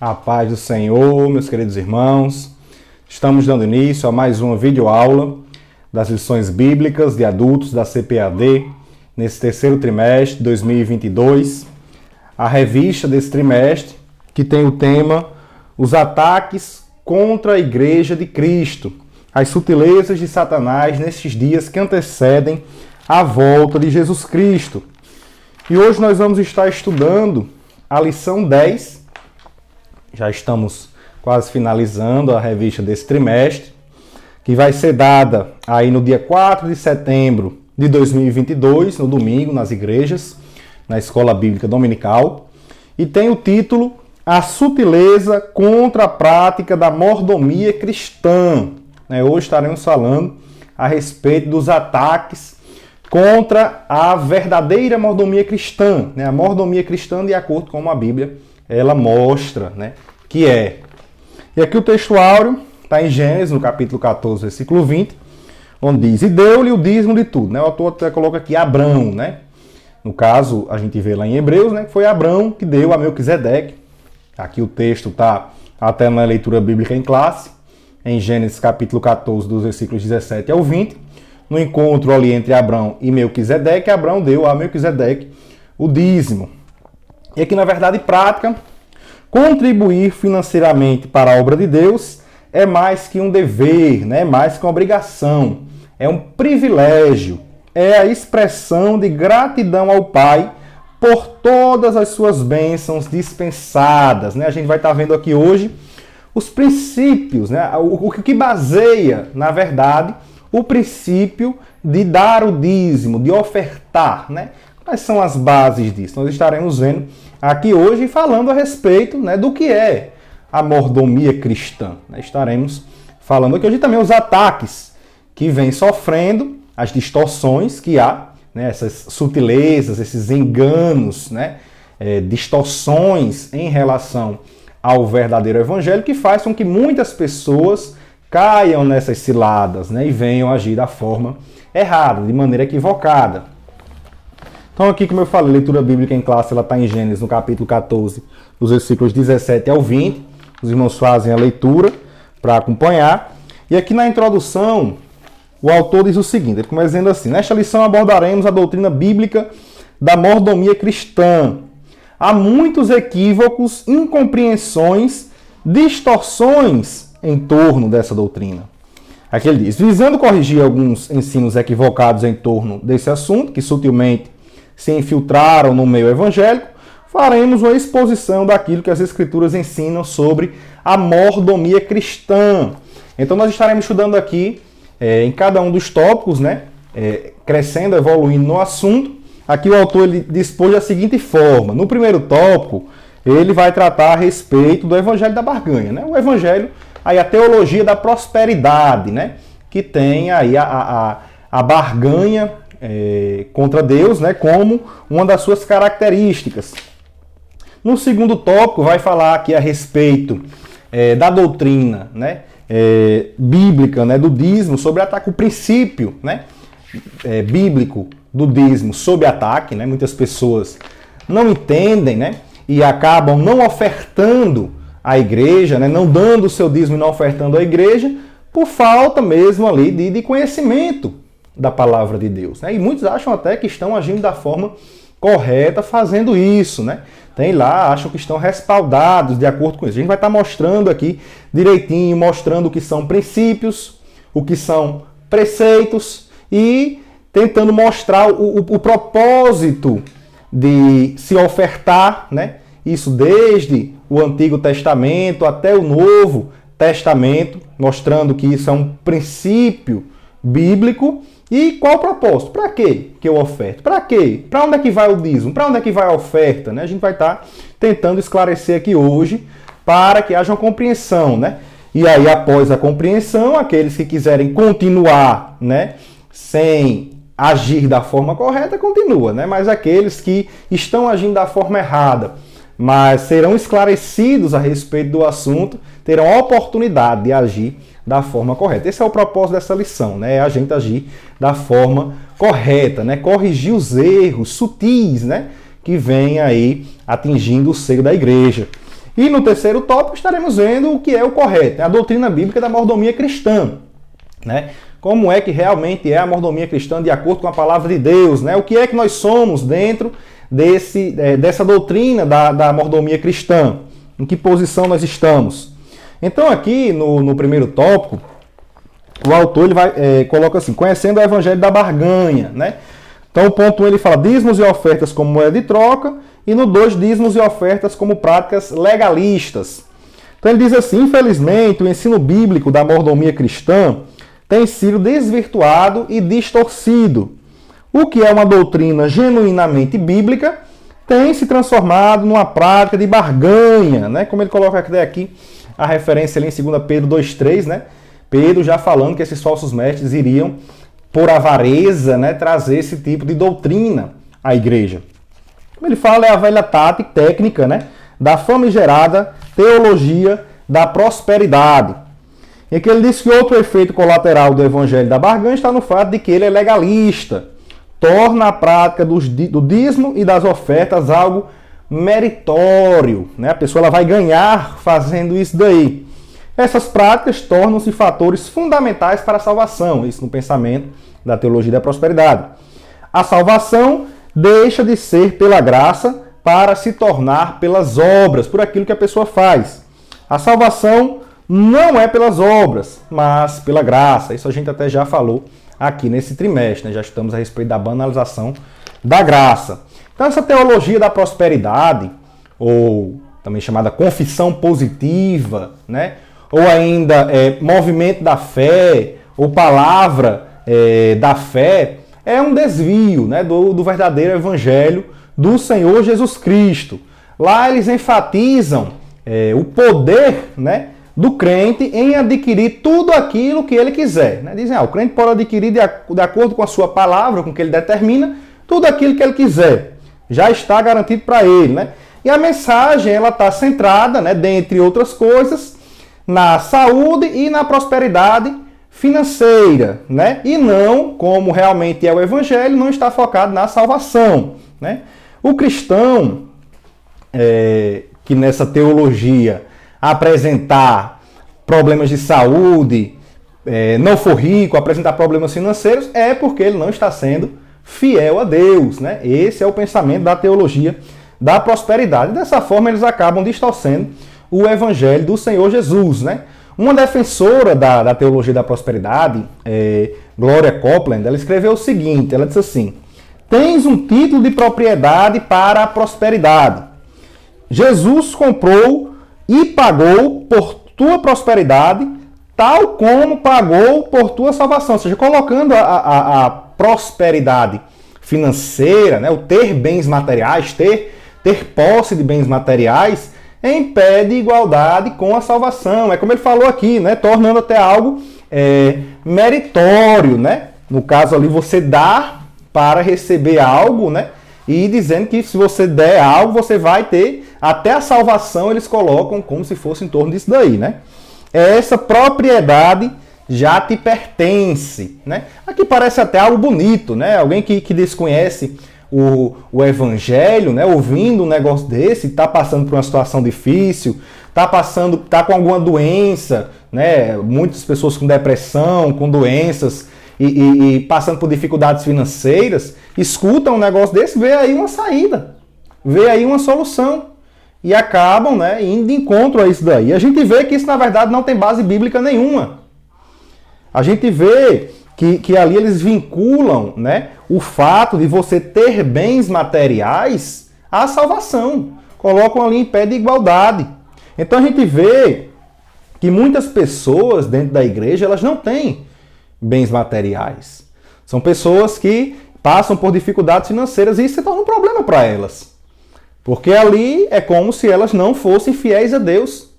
A paz do Senhor, meus queridos irmãos. Estamos dando início a mais uma videoaula das lições bíblicas de adultos da CPAD, nesse terceiro trimestre de 2022. A revista desse trimestre, que tem o tema Os ataques contra a Igreja de Cristo, as sutilezas de Satanás nesses dias que antecedem a volta de Jesus Cristo. E hoje nós vamos estar estudando a lição 10. Já estamos quase finalizando a revista desse trimestre, que vai ser dada aí no dia 4 de setembro de 2022, no domingo, nas igrejas, na Escola Bíblica Dominical. E tem o título A Sutileza contra a Prática da Mordomia Cristã. Hoje estaremos falando a respeito dos ataques contra a verdadeira mordomia cristã. A mordomia cristã, de acordo com a Bíblia, ela mostra que é. E aqui o texto áureo está em Gênesis, no capítulo 14, versículo 20, onde diz: E deu-lhe o dízimo de tudo. O autor até coloca aqui Abrão. No caso, a gente vê lá em Hebreus, que foi Abrão que deu a Melquisedeque. Aqui o texto está até na leitura bíblica em classe, em Gênesis capítulo 14, dos versículos 17 ao 20. No encontro ali entre Abrão e Melquisedeque, Abrão deu a Melquisedeque o dízimo. E aqui, na verdade prática, contribuir financeiramente para a obra de Deus é mais que um dever, é mais que uma obrigação, é um privilégio, é a expressão de gratidão ao Pai por todas as suas bênçãos dispensadas. A gente vai estar vendo aqui hoje os princípios, o que baseia, na verdade, o princípio de dar o dízimo, de ofertar. Quais são as bases disso? Nós estaremos vendo aqui hoje falando a respeito do que é a mordomia cristã. Estaremos falando aqui hoje também os ataques que vem sofrendo, as distorções que há, essas sutilezas, esses enganos, distorções em relação ao verdadeiro evangelho, que faz com que muitas pessoas caiam nessas ciladas e venham agir da forma errada, de maneira equivocada. Então aqui, como eu falei, a leitura bíblica em classe ela está em Gênesis, no capítulo 14, dos versículos 17 ao 20. Os irmãos fazem a leitura para acompanhar. E aqui na introdução, o autor diz o seguinte, ele começa dizendo assim: Nesta lição abordaremos a doutrina bíblica da mordomia cristã. Há muitos equívocos, incompreensões, distorções em torno dessa doutrina. Aqui ele diz: visando corrigir alguns ensinos equivocados em torno desse assunto, que sutilmente se infiltraram no meio evangélico, faremos uma exposição daquilo que as Escrituras ensinam sobre a mordomia cristã. Então nós estaremos estudando aqui em cada um dos tópicos, crescendo, evoluindo no assunto. Aqui o autor ele dispôs da seguinte forma: no primeiro tópico, ele vai tratar a respeito do evangelho da barganha, o evangelho, aí a teologia da prosperidade, que tem aí a barganha contra Deus, como uma das suas características. No segundo tópico, vai falar aqui a respeito da doutrina bíblica, do dízimo sob ataque, o princípio bíblico do dízimo sob ataque. Muitas pessoas não entendem e acabam não ofertando à igreja, não dando o seu dízimo e não ofertando à igreja, por falta mesmo ali de conhecimento da palavra de Deus. E muitos acham até que estão agindo da forma correta fazendo isso. Tem lá, acham que estão respaldados de acordo com isso. A gente vai estar mostrando aqui direitinho, mostrando o que são princípios, o que são preceitos e tentando mostrar o propósito de se ofertar, isso desde o Antigo Testamento até o Novo Testamento, mostrando que isso é um princípio bíblico. E qual o propósito? Para quê que eu oferto? Para quê? Para onde é que vai o dízimo? Para onde é que vai a oferta? A gente vai estar tentando esclarecer aqui hoje para que haja uma compreensão. E aí, após a compreensão, aqueles que quiserem continuar sem agir da forma correta, continua. Mas aqueles que estão agindo da forma errada, mas serão esclarecidos a respeito do assunto, terão a oportunidade de agir da forma correta. Esse é o propósito dessa lição, é a gente agir da forma correta, corrigir os erros sutis, que vêm aí atingindo o seio da igreja. E no terceiro tópico estaremos vendo o que é o correto, a doutrina bíblica da mordomia cristã, né? Como é que realmente é a mordomia cristã de acordo com a palavra de Deus, né? O que é que nós somos dentro dessa doutrina da mordomia cristã, em que posição nós estamos. Então aqui no primeiro tópico, o autor coloca assim, conhecendo o evangelho da barganha, né? Então o ponto 1 ele fala dízimos e ofertas como moeda de troca, e no 2 dízimos e ofertas como práticas legalistas. Então ele diz assim, infelizmente o ensino bíblico da mordomia cristã tem sido desvirtuado e distorcido. O que é uma doutrina genuinamente bíblica tem se transformado numa prática de barganha, né? Como ele coloca aqui a referência ali em 2 Pedro 2,3, né? Pedro já falando que esses falsos mestres iriam, por avareza, né, trazer esse tipo de doutrina à igreja. Como ele fala, é a velha tática técnica, né, da famigerada teologia da prosperidade. E aqui ele diz que outro efeito colateral do evangelho da barganha está no fato de que ele é legalista. Torna a prática do dízimo e das ofertas algo meritório, né? A pessoa ela vai ganhar fazendo isso daí. Essas práticas tornam-se fatores fundamentais para a salvação, isso no pensamento da teologia da prosperidade. A salvação deixa de ser pela graça para se tornar pelas obras, por aquilo que a pessoa faz. A salvação não é pelas obras, mas pela graça. Isso a gente até já falou aqui nesse trimestre, né? Já estamos a respeito da banalização da graça. Então essa teologia da prosperidade, ou também chamada confissão positiva, né? Ou ainda movimento da fé, ou palavra da fé, é um desvio, né, do verdadeiro evangelho do Senhor Jesus Cristo. Lá eles enfatizam o poder, né, do crente em adquirir tudo aquilo que ele quiser. Né? Dizem, o crente pode adquirir de acordo com a sua palavra, com o que ele determina, tudo aquilo que ele quiser. Já está garantido para ele. Né? E a mensagem ela está centrada, né, dentre outras coisas, na saúde e na prosperidade financeira, né? E não, como realmente é o evangelho, não está focado na salvação, né? O cristão que nessa teologia apresentar problemas de saúde, não for rico, apresentar problemas financeiros, é porque ele não está sendo fiel a Deus, né? Esse é o pensamento da teologia da prosperidade. Dessa forma, eles acabam distorcendo o evangelho do Senhor Jesus, né? Uma defensora da teologia da prosperidade, Gloria Copeland, ela escreveu o seguinte, ela disse assim, tens um título de propriedade para a prosperidade. Jesus comprou e pagou por tua prosperidade, tal como pagou por tua salvação. Ou seja, colocando a prosperidade financeira, né, o ter bens materiais, ter posse de bens materiais, em pé de igualdade com a salvação. É como ele falou aqui, né? Tornando até algo meritório, né? No caso ali, você dá para receber algo, né? E dizendo que se você der algo, você vai ter até a salvação, eles colocam como se fosse em torno disso daí, né? Essa propriedade já te pertence, né? Aqui parece até algo bonito, né? Alguém que desconhece o evangelho, né, ouvindo um negócio desse, está passando por uma situação difícil, está com alguma doença, né, muitas pessoas com depressão, com doenças e passando por dificuldades financeiras, escutam um negócio desse, vê aí uma saída, vê aí uma solução e acabam, né, indo de encontro a isso daí. A gente vê que isso na verdade não tem base bíblica nenhuma. A gente vê que ali eles vinculam, né, o fato de você ter bens materiais à salvação. Colocam ali em pé de igualdade. Então a gente vê que muitas pessoas dentro da igreja elas não têm bens materiais. São pessoas que passam por dificuldades financeiras e isso se torna um problema para elas. Porque ali é como se elas não fossem fiéis a Deus.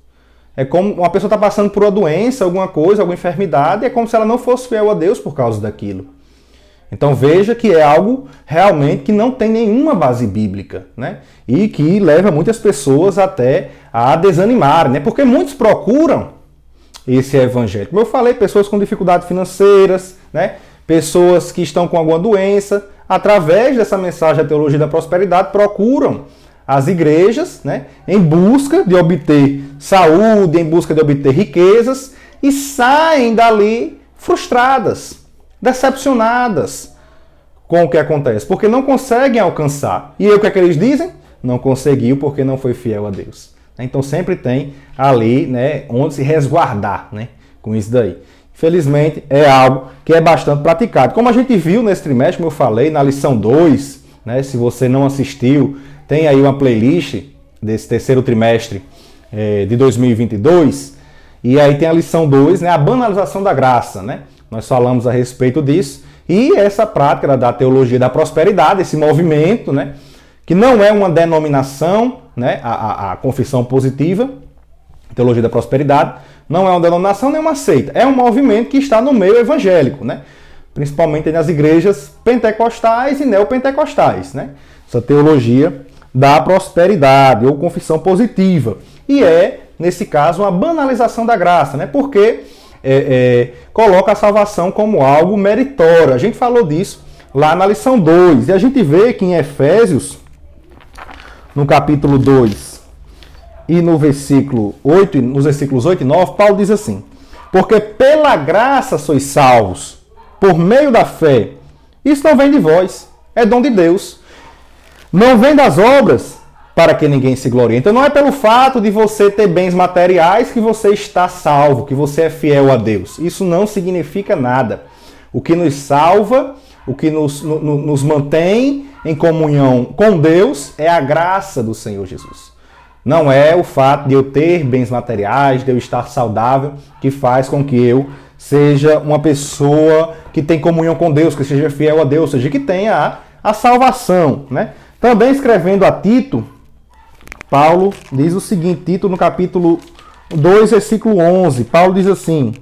É como uma pessoa está passando por uma doença, alguma coisa, alguma enfermidade, é como se ela não fosse fiel a Deus por causa daquilo. Então veja que é algo realmente que não tem nenhuma base bíblica, né? E que leva muitas pessoas até a desanimar, né? Porque muitos procuram esse evangelho. Como eu falei, pessoas com dificuldades financeiras, né? Pessoas que estão com alguma doença, através dessa mensagem da teologia da prosperidade, procuram as igrejas, né, em busca de obter saúde, em busca de obter riquezas, e saem dali frustradas, decepcionadas com o que acontece, porque não conseguem alcançar. E aí o que é que eles dizem? Não conseguiu porque não foi fiel a Deus. Então sempre tem ali, né, onde se resguardar, né, com isso daí. Infelizmente é algo que é bastante praticado. Como a gente viu nesse trimestre, como eu falei, na lição 2, né, se você não assistiu, tem aí uma playlist desse terceiro trimestre de 2022, e aí tem a lição 2, né, a banalização da graça, né? Nós falamos a respeito disso, e essa prática da teologia da prosperidade, esse movimento, né, que não é uma denominação, né, a confissão positiva, teologia da prosperidade, não é uma denominação nem uma seita, é um movimento que está no meio evangélico, né? Principalmente nas igrejas pentecostais e neopentecostais, né? Essa teologia da prosperidade ou confissão positiva. E é, nesse caso, uma banalização da graça, né? Porque coloca a salvação como algo meritório. A gente falou disso lá na lição 2. E a gente vê que em Efésios, no capítulo 2 e no versículo 8, nos versículos 8 e 9, Paulo diz assim: porque pela graça sois salvos, por meio da fé. Isso não vem de vós, é dom de Deus. Não vem das obras, para que ninguém se glorie. Então não é pelo fato de você ter bens materiais que você está salvo, que você é fiel a Deus. Isso não significa nada. O que nos salva, o que nos mantém em comunhão com Deus é a graça do Senhor Jesus. Não é o fato de eu ter bens materiais, de eu estar saudável, que faz com que eu seja uma pessoa que tem comunhão com Deus, que seja fiel a Deus, ou seja, que tenha a salvação, né? Também escrevendo a Tito, Paulo diz o seguinte, Tito no capítulo 2, versículo 11, Paulo diz assim: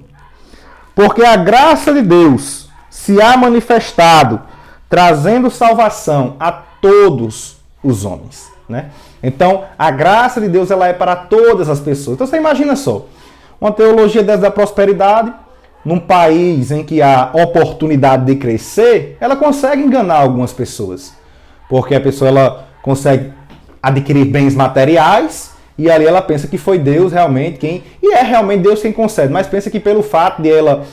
porque a graça de Deus se há manifestado, trazendo salvação a todos os homens, né? Então, a graça de Deus ela é para todas as pessoas. Então, você imagina só, uma teologia dessa da prosperidade, num país em que há oportunidade de crescer, ela consegue enganar algumas pessoas. Porque a pessoa ela consegue adquirir bens materiais e ali ela pensa que foi Deus realmente quem... E é realmente Deus quem concede, mas pensa que pelo fato de ela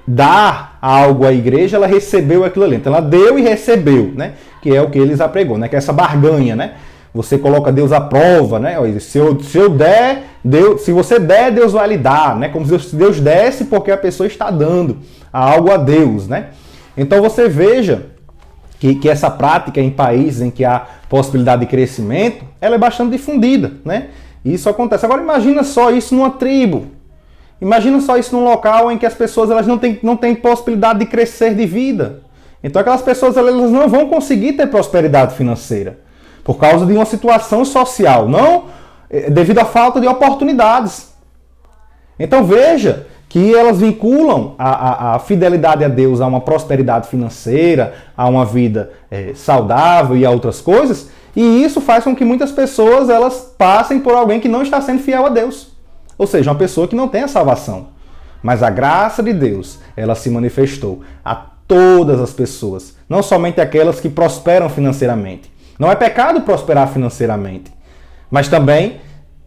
dar algo à igreja, ela recebeu aquilo ali. Então ela deu e recebeu, né? Que é o que eles apregou, né? Que é essa barganha, né? Você coloca Deus à prova, né? Se eu der, Deus, se você der, Deus vai lhe dar, né? Como se Deus desse porque a pessoa está dando algo a Deus, né? Então você veja que essa prática em países em que há possibilidade de crescimento, ela é bastante difundida, né? E isso acontece. Agora imagina só isso numa tribo. Imagina só isso num local em que as pessoas elas não têm possibilidade de crescer de vida. Então aquelas pessoas elas não vão conseguir ter prosperidade financeira por causa de uma situação social, não devido à falta de oportunidades. Então veja que elas vinculam a fidelidade a Deus a uma prosperidade financeira, a uma vida saudável e a outras coisas, e isso faz com que muitas pessoas elas passem por alguém que não está sendo fiel a Deus. Ou seja, uma pessoa que não tem a salvação. Mas a graça de Deus, ela se manifestou a todas as pessoas, não somente aquelas que prosperam financeiramente. Não é pecado prosperar financeiramente, mas também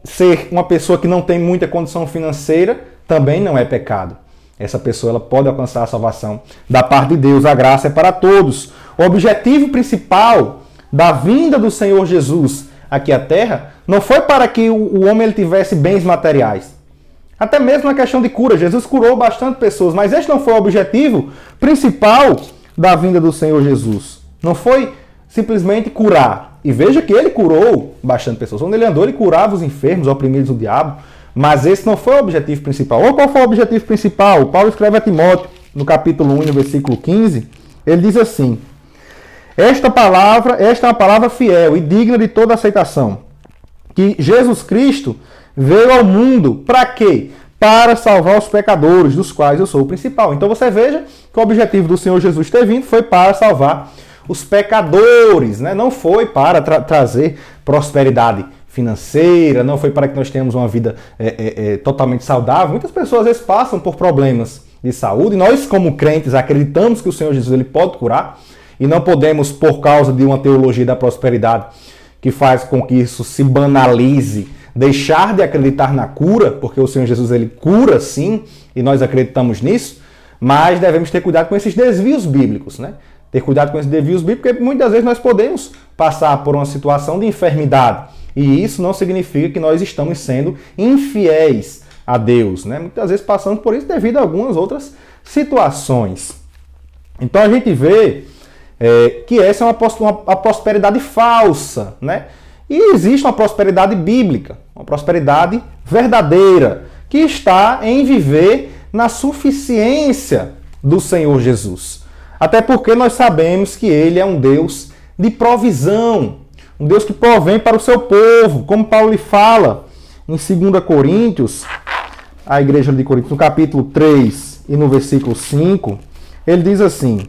ser uma pessoa que não tem muita condição financeira também não é pecado. Essa pessoa ela pode alcançar a salvação da parte de Deus. A graça é para todos. O objetivo principal da vinda do Senhor Jesus aqui à Terra não foi para que o homem ele tivesse bens materiais. Até mesmo na questão de cura. Jesus curou bastante pessoas, mas este não foi o objetivo principal da vinda do Senhor Jesus. Não foi simplesmente curar. E veja que ele curou bastante pessoas. Onde ele andou, ele curava os enfermos, oprimidos do diabo. Mas esse não foi o objetivo principal. Ou qual foi o objetivo principal? Paulo escreve a Timóteo, no capítulo 1, no versículo 15, ele diz assim: esta é uma palavra fiel e digna de toda aceitação, que Jesus Cristo veio ao mundo para quê? Para salvar os pecadores, dos quais eu sou o principal. Então você veja que o objetivo do Senhor Jesus ter vindo foi para salvar os pecadores, né? Não foi para trazer prosperidade financeira, não foi para que nós tenhamos uma vida totalmente saudável. Muitas pessoas às vezes passam por problemas de saúde e nós como crentes acreditamos que o Senhor Jesus ele pode curar e não podemos, por causa de uma teologia da prosperidade que faz com que isso se banalize, deixar de acreditar na cura, porque o Senhor Jesus ele cura sim, e nós acreditamos nisso, mas devemos ter cuidado com esses desvios bíblicos, né? Ter cuidado com esses desvios bíblicos, porque muitas vezes nós podemos passar por uma situação de enfermidade, e isso não significa que nós estamos sendo infiéis a Deus, né? Muitas vezes passamos por isso devido a algumas outras situações. Então a gente vê que essa é uma prosperidade falsa, né? E existe uma prosperidade bíblica, uma prosperidade verdadeira, que está em viver na suficiência do Senhor Jesus. Até porque nós sabemos que Ele é um Deus de provisão, um Deus que provém para o seu povo, como Paulo lhe fala em 2 Coríntios, a igreja de Coríntios, no capítulo 3 e no versículo 5, ele diz assim: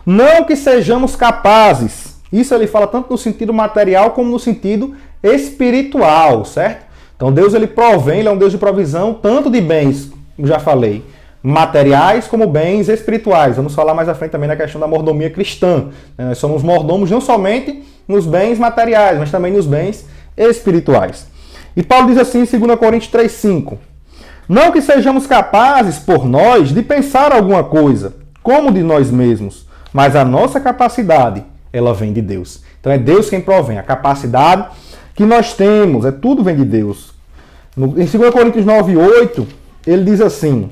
não que sejamos capazes, isso ele fala tanto no sentido material como no sentido espiritual, certo? Então Deus ele provém, ele é um Deus de provisão, tanto de bens, como já falei, materiais como bens espirituais. Vamos falar mais à frente também na questão da mordomia cristã. Nós somos mordomos não somente nos bens materiais, mas também nos bens espirituais. E Paulo diz assim em 2 Coríntios 3,5: não que sejamos capazes, por nós, de pensar alguma coisa, como de nós mesmos, mas a nossa capacidade, ela vem de Deus. Então é Deus quem provém. A capacidade que nós temos, tudo vem de Deus. Em 2 Coríntios 9,8, ele diz assim: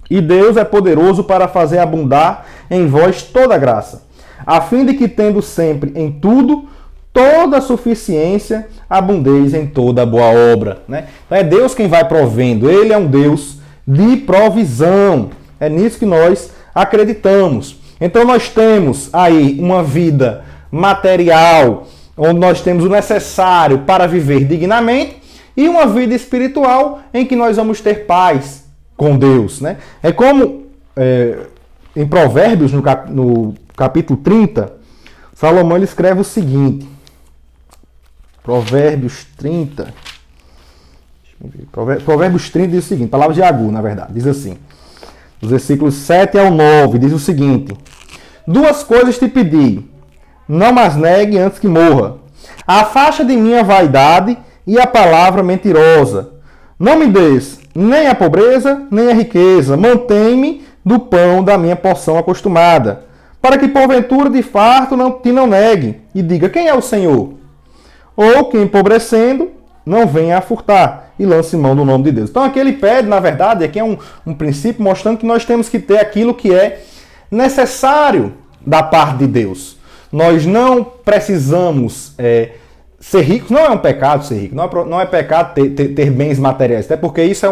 e Deus é poderoso para fazer abundar em vós toda graça, a fim de que, tendo sempre em tudo toda a suficiência, abundeis em toda boa obra. Né? Então é Deus quem vai provendo. Ele é um Deus de provisão. É nisso que nós acreditamos. Então nós temos aí uma vida material, onde nós temos o necessário para viver dignamente, e uma vida espiritual em que nós vamos ter paz com Deus. Né? É como em Provérbios, no capítulo 30, Salomão ele escreve o seguinte. Provérbios 30. Provérbios 30 diz o seguinte, palavras de Agur, na verdade, diz assim, os versículos 7 ao 9, diz o seguinte: duas coisas te pedi, não as negue antes que morra. Afasta de mim a vaidade e a palavra mentirosa. Não me des nem a pobreza, nem a riqueza. Mantém-me do pão da minha porção acostumada, para que porventura de farto te não negue, e diga: quem é o Senhor? Ou que empobrecendo não venha a furtar e lance mão do nome de Deus. Então aqui ele pede, na verdade, aqui é um princípio mostrando que nós temos que ter aquilo que é necessário da parte de Deus. Nós não precisamos ser ricos, não é um pecado ser rico, não é pecado ter bens materiais, até porque isso é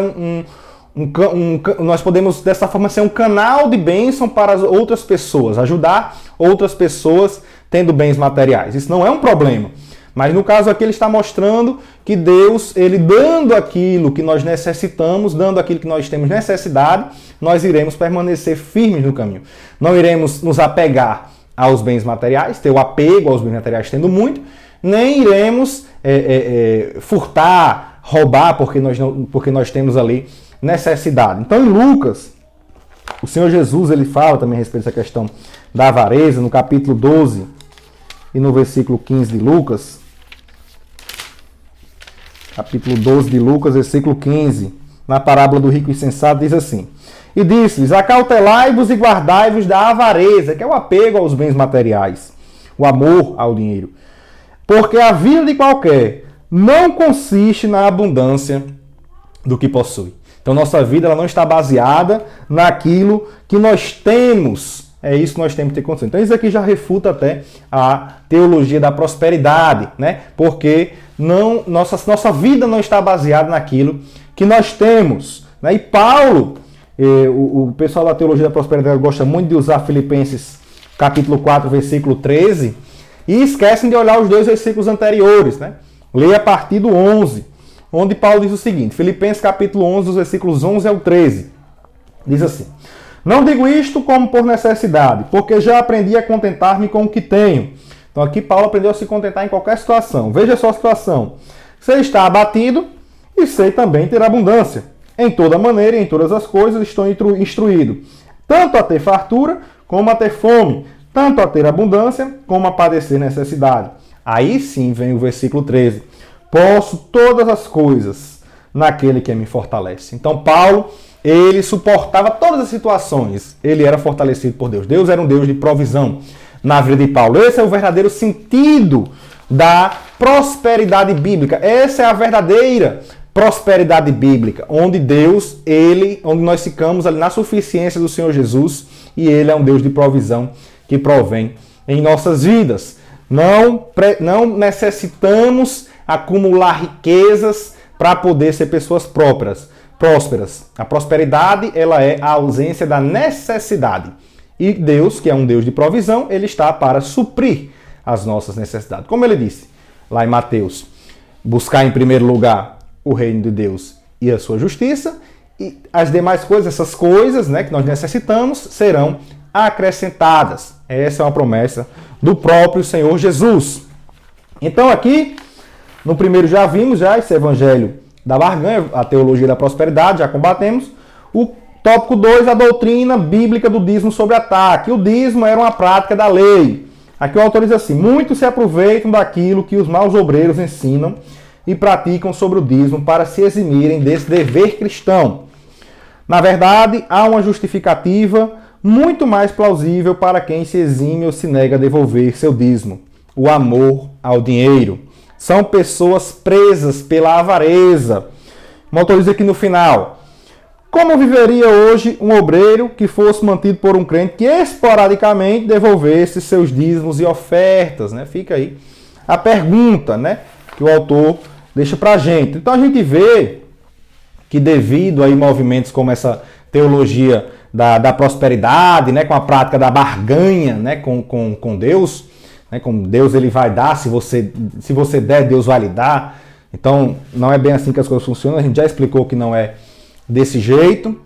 nós podemos dessa forma ser um canal de bênção para as outras pessoas, ajudar outras pessoas tendo bens materiais. Isso não é um problema. Mas no caso aqui ele está mostrando que Deus, ele dando aquilo que nós necessitamos, dando aquilo que nós temos necessidade, nós iremos permanecer firmes no caminho. Não iremos nos apegar aos bens materiais, ter o apego aos bens materiais tendo muito, nem iremos furtar, roubar, porque nós temos ali necessidade. Então em Lucas, o Senhor Jesus ele fala também a respeito dessa questão da avareza, no capítulo 12 e no versículo 15 de Lucas. Capítulo 12 de Lucas, versículo 15, na parábola do rico insensato, diz assim: e disse-lhes: acautelai-vos e guardai-vos da avareza, que é o apego aos bens materiais, o amor ao dinheiro. Porque a vida de qualquer não consiste na abundância do que possui. Então nossa vida ela não está baseada naquilo que nós temos. É isso que nós temos que ter consciência. Então isso aqui já refuta até a teologia da prosperidade, né? Porque nossa vida não está baseada naquilo que nós temos. Né? E Paulo, o pessoal da teologia da prosperidade gosta muito de usar Filipenses capítulo 4, versículo 13, e esquecem de olhar os dois versículos anteriores. Né? Leia a partir do 11, onde Paulo diz o seguinte, Filipenses capítulo 11, os versículos 11 ao 13. Diz assim: não digo isto como por necessidade, porque já aprendi a contentar-me com o que tenho. Então aqui Paulo aprendeu a se contentar em qualquer situação. Veja só a situação. Sei estar abatido e sei também ter abundância. Em toda maneira e em todas as coisas estou instruído, tanto a ter fartura como a ter fome, tanto a ter abundância como a padecer necessidade. Aí sim vem o versículo 13. Posso todas as coisas naquele que me fortalece. Então Paulo, ele suportava todas as situações. Ele era fortalecido por Deus. Deus era um Deus de provisão na vida de Paulo. Esse é o verdadeiro sentido da prosperidade bíblica. Essa é a verdadeira prosperidade bíblica, onde Deus, onde nós ficamos ali na suficiência do Senhor Jesus, e Ele é um Deus de provisão que provém em nossas vidas. Não necessitamos acumular riquezas para poder ser pessoas prósperas. A prosperidade, ela é a ausência da necessidade. E Deus, que é um Deus de provisão, Ele está para suprir as nossas necessidades. Como Ele disse lá em Mateus, buscar em primeiro lugar o reino de Deus e a sua justiça, e as demais coisas, essas coisas, né, que nós necessitamos, serão acrescentadas. Essa é uma promessa do próprio Senhor Jesus. Então aqui, no primeiro já vimos esse evangelho da barganha, a teologia da prosperidade, já combatemos. O tópico 2, a doutrina bíblica do dízimo sobre ataque. O dízimo era uma prática da lei. Aqui o autor diz assim: muitos se aproveitam daquilo que os maus obreiros ensinam e praticam sobre o dízimo para se eximirem desse dever cristão. Na verdade, há uma justificativa muito mais plausível para quem se exime ou se nega a devolver seu dízimo: o amor ao dinheiro. São pessoas presas pela avareza. O autor diz aqui no final: como viveria hoje um obreiro que fosse mantido por um crente que esporadicamente devolvesse seus dízimos e ofertas? Né? Fica aí a pergunta, né, que o autor deixa para a gente. Então a gente vê que devido a movimentos como essa teologia da prosperidade, né, com a prática da barganha, né, com Deus, né, com Deus ele vai dar, se você der, Deus vai lhe dar. Então não é bem assim que as coisas funcionam, a gente já explicou que não é desse jeito.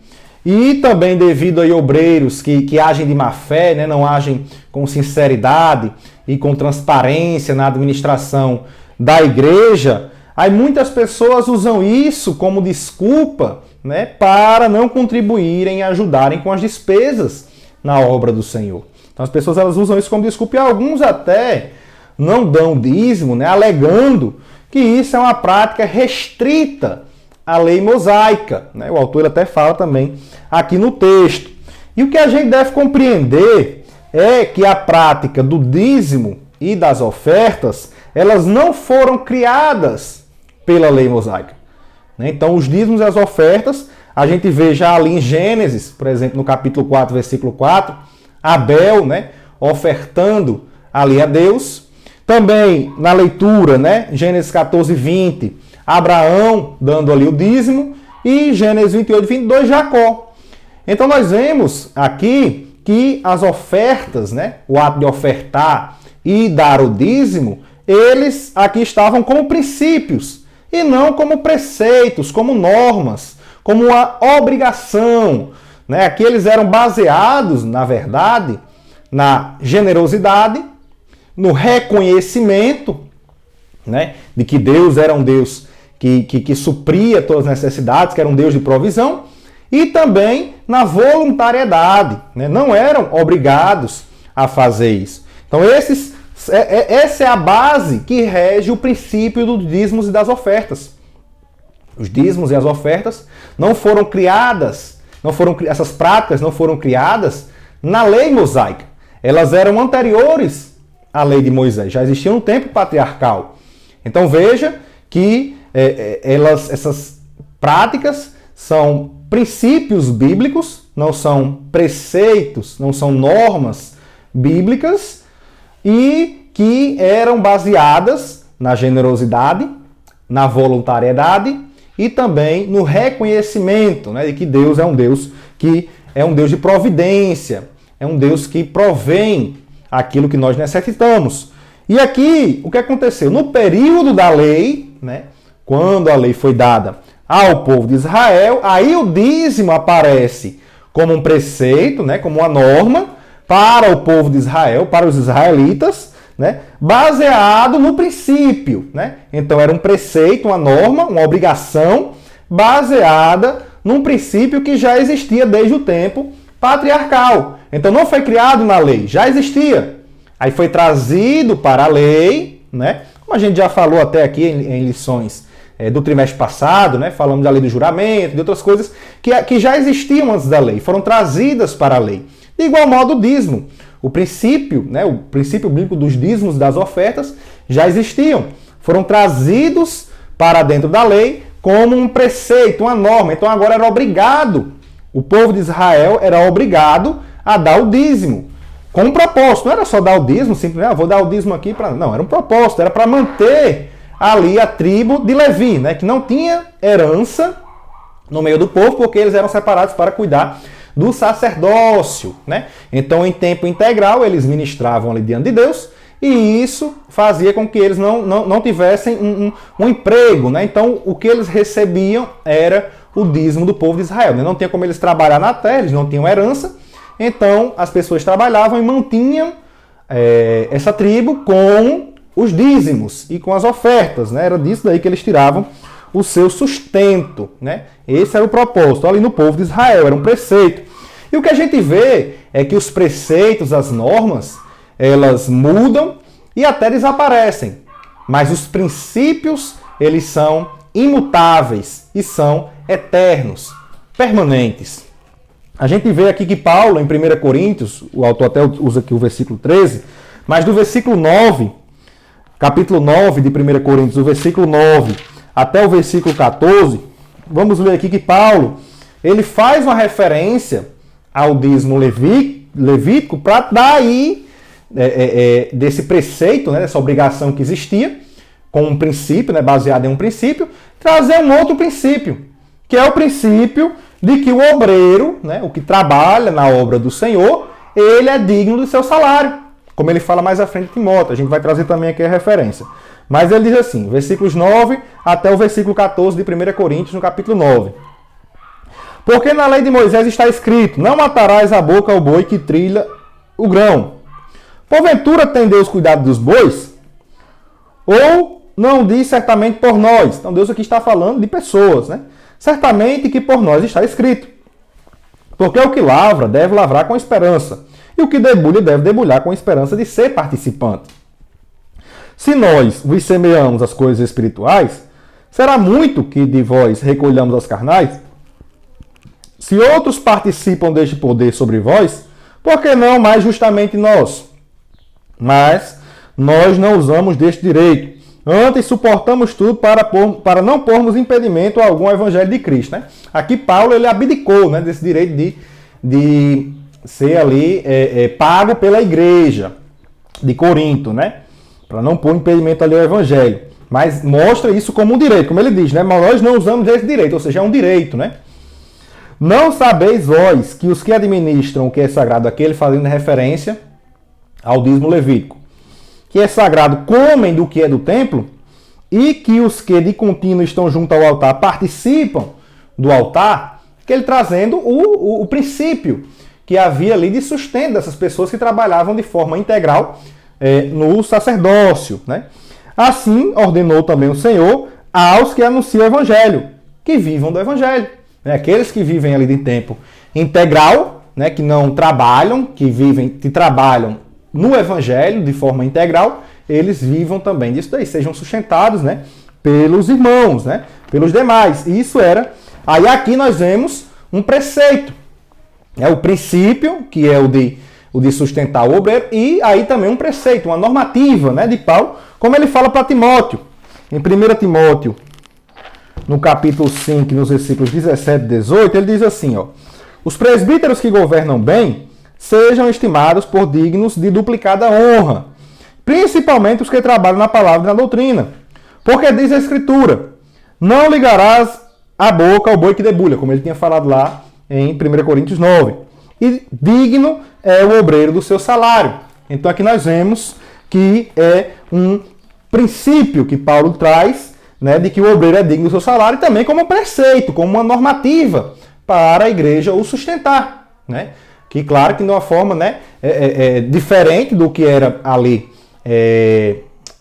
E também devido a obreiros que agem de má fé, né, não agem com sinceridade e com transparência na administração da igreja, aí muitas pessoas usam isso como desculpa, né, para não contribuírem e ajudarem com as despesas na obra do Senhor. Então as pessoas elas usam isso como desculpa, e alguns até não dão dízimo, né, alegando que isso é uma prática restrita à lei mosaica. Né? O autor até fala também aqui no texto. E o que a gente deve compreender é que a prática do dízimo e das ofertas, elas não foram criadas pela lei mosaica. Então, os dízimos e as ofertas, a gente vê já ali em Gênesis, por exemplo, no capítulo 4, versículo 4, Abel, né, ofertando ali a Deus. Também na leitura, né, Gênesis 14, 20, Abraão dando ali o dízimo. E Gênesis 28, 22, Jacó. Então, nós vemos aqui que as ofertas, né, o ato de ofertar e dar o dízimo, eles aqui estavam como princípios e não como preceitos, como normas, como uma obrigação. Né? Aqui eles eram baseados, na verdade, na generosidade, no reconhecimento, né, de que Deus era um Deus que supria todas as necessidades, que era um Deus de provisão, e também na voluntariedade. Né? Não eram obrigados a fazer isso. Então, essa é a base que rege o princípio dos dízimos e das ofertas. Os dízimos e as ofertas não foram criadas, essas práticas não foram criadas na lei mosaica. Elas eram anteriores à lei de Moisés, já existiam no tempo patriarcal. Então veja que essas práticas são princípios bíblicos, não são preceitos, não são normas bíblicas, e que eram baseadas na generosidade, na voluntariedade e também no reconhecimento, né, de que Deus é um Deus que é um Deus de providência, é um Deus que provém aquilo que nós necessitamos. E aqui, o que aconteceu? No período da lei, né, quando a lei foi dada ao povo de Israel, aí o dízimo aparece como um preceito, né, como uma norma para o povo de Israel, para os israelitas, né, baseado no princípio. Né? Então era um preceito, uma norma, uma obrigação baseada num princípio que já existia desde o tempo patriarcal. Então não foi criado na lei, já existia. Aí foi trazido para a lei, né? Como a gente já falou até aqui em lições do trimestre passado, né? Falamos da lei do juramento, de outras coisas que já existiam antes da lei, foram trazidas para a lei. De igual modo, o dízimo. O princípio, né? O princípio bíblico dos dízimos, das ofertas, já existiam. Foram trazidos para dentro da lei como um preceito, uma norma. Então agora era obrigado, o povo de Israel era obrigado a dar o dízimo. Com um propósito, não era só dar o dízimo, simplesmente, vou dar o dízimo aqui para. Não, era um propósito, era para manter ali a tribo de Levi, né, que não tinha herança no meio do povo, porque eles eram separados para cuidar do sacerdócio, né? Então, em tempo integral, eles ministravam ali diante de Deus, e isso fazia com que eles não tivessem um emprego, né? Então, o que eles recebiam era o dízimo do povo de Israel, né? Não tinha como eles trabalhar na terra, eles não tinham herança, então as pessoas trabalhavam e mantinham essa tribo com os dízimos e com as ofertas, né? Era disso daí que eles tiravam o seu sustento, né? Esse era o propósito ali no povo de Israel, era um preceito. E o que a gente vê é que os preceitos, as normas, elas mudam e até desaparecem. Mas os princípios, eles são imutáveis e são eternos, permanentes. A gente vê aqui que Paulo, em 1 Coríntios, o autor até usa aqui o versículo 13, mas do versículo 9, capítulo 9 de 1 Coríntios, o versículo 9 até o versículo 14, vamos ler aqui que Paulo, ele faz uma referência ao dízimo levítico para dar aí desse preceito, né, dessa obrigação que existia, com um princípio, né, baseado em um princípio, trazer um outro princípio, que é o princípio de que o obreiro, né, o que trabalha na obra do Senhor, ele é digno do seu salário, como ele fala mais à frente em Timóteo. A gente vai trazer também aqui a referência. Mas ele diz assim, versículos 9 até o versículo 14 de 1 Coríntios, no capítulo 9. Porque na lei de Moisés está escrito, não matarás a boca ao boi que trilha o grão. Porventura tem Deus cuidado dos bois? Ou não diz certamente por nós? Então Deus aqui está falando de pessoas, né? Certamente que por nós está escrito. Porque o que lavra deve lavrar com esperança, e o que debulha deve debulhar com esperança de ser participante. Se nós vos semeamos as coisas espirituais, será muito que de vós recolhamos as carnais? Se outros participam deste poder sobre vós, por que não mais justamente nós? Mas nós não usamos deste direito. Antes suportamos tudo para não pormos impedimento a algum evangelho de Cristo, né? Aqui Paulo ele abdicou, né, desse direito de ser ali pago pela igreja de Corinto, né? Para não pôr impedimento ali ao evangelho. Mas mostra isso como um direito, como ele diz, né? Mas nós não usamos esse direito, ou seja, é um direito, né? Não sabeis vós que os que administram o que é sagrado, aquele fazendo referência ao dízimo levítico, que é sagrado, comem do que é do templo, e que os que de contínuo estão junto ao altar participam do altar, que ele trazendo o princípio que havia ali de sustento dessas pessoas que trabalhavam de forma integral no sacerdócio, né? Assim ordenou também o Senhor aos que anunciam o evangelho, que vivam do evangelho, né? Aqueles que vivem ali de tempo integral, né? Que não trabalham, que trabalham no evangelho de forma integral, eles vivam também disso daí, sejam sustentados, né? Pelos irmãos, né? Pelos demais. E isso era. Aí aqui nós vemos um preceito, o princípio, que é o de sustentar o obreiro, e aí também um preceito, uma normativa, né, de Paulo, como ele fala para Timóteo. Em 1 Timóteo, no capítulo 5, nos versículos 17 e 18, ele diz assim, ó, os presbíteros que governam bem sejam estimados por dignos de duplicada honra, principalmente os que trabalham na palavra e na doutrina. Porque diz a Escritura, não ligarás a boca ao boi que debulha, como ele tinha falado lá em 1 Coríntios 9. E digno é o obreiro do seu salário. Então aqui nós vemos que é um princípio que Paulo traz, né, de que o obreiro é digno do seu salário, e também como um preceito, como uma normativa para a igreja o sustentar, né? Que claro que de uma forma, né, diferente do que era ali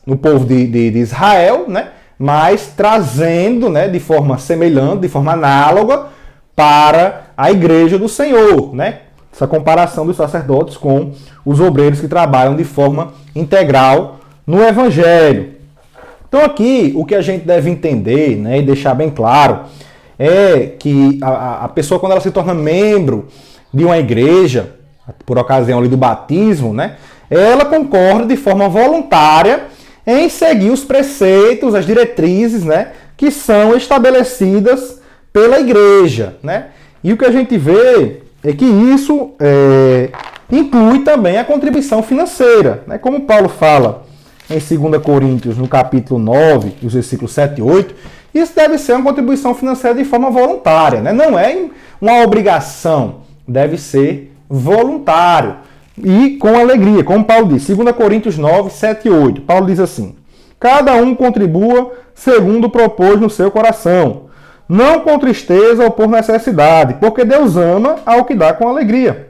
no povo de Israel, né, mas trazendo, né, de forma semelhante, de forma análoga para a igreja do Senhor, né? Essa comparação dos sacerdotes com os obreiros que trabalham de forma integral no Evangelho. Então aqui o que a gente deve entender, né, e deixar bem claro é que a pessoa, quando ela se torna membro de uma igreja, por ocasião ali do batismo, né, ela concorda de forma voluntária em seguir os preceitos, as diretrizes, né, que são estabelecidas pela igreja, né? E o que a gente vê é que isso inclui também a contribuição financeira, né? Como Paulo fala em 2 Coríntios, no capítulo 9, os versículos 7 e 8, isso deve ser uma contribuição financeira de forma voluntária, né? Não é uma obrigação, deve ser voluntário e com alegria, como Paulo diz, 2 Coríntios 9, 7 e 8. Paulo diz assim: cada um contribua segundo propôs no seu coração, não com tristeza ou por necessidade, porque Deus ama ao que dá com alegria.